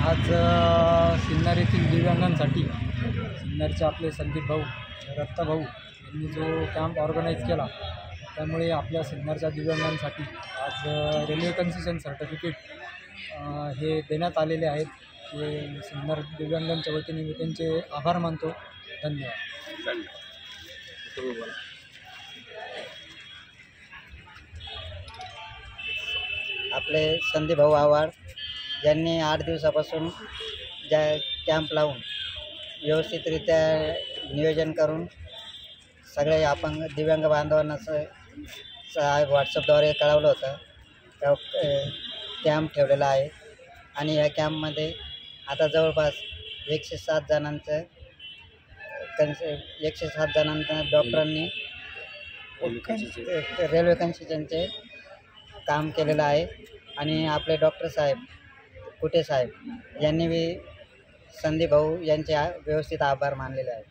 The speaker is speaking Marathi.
आज सिन्नर येथील दिव्यांगांसाठी सिन्नरचे आपले संदीप भाऊ रत्ता भाऊ यांनी जो कॅम्प ऑर्गनाईज केला, त्यामुळे आपल्या सिन्नरच्या दिव्यांगांसाठी आज रेल्वे कन्सेशन सर्टिफिकेट हे देण्यात आलेले आहेत। हे सिन्नर दिव्यांगांच्या वतीने मी त्यांचे आभार मानतो। धन्यवाद। आपले संदीप भाऊ आव्हाड यांनी 8 दिवसापासून ज्या कॅम्प लावून व्यवस्थितरित्या नियोजन करून सगळे अपंग दिव्यांग बांधवांना व्हॉट्सअपद्वारे कळवलं होतं। त्या कॅम्प ठेवलेला आहे आणि या कॅम्पमध्ये आता जवळपास 107 जणांचं 107 जणांना डॉक्टरांनी रेल्वे कन्सेशनचे काम केलेलं आहे आणि आपले डॉक्टर साहेब कुटे साहेब यांनी बी संदीप भाऊ यांचे व्यवस्थित आभार मानलेले आहेत।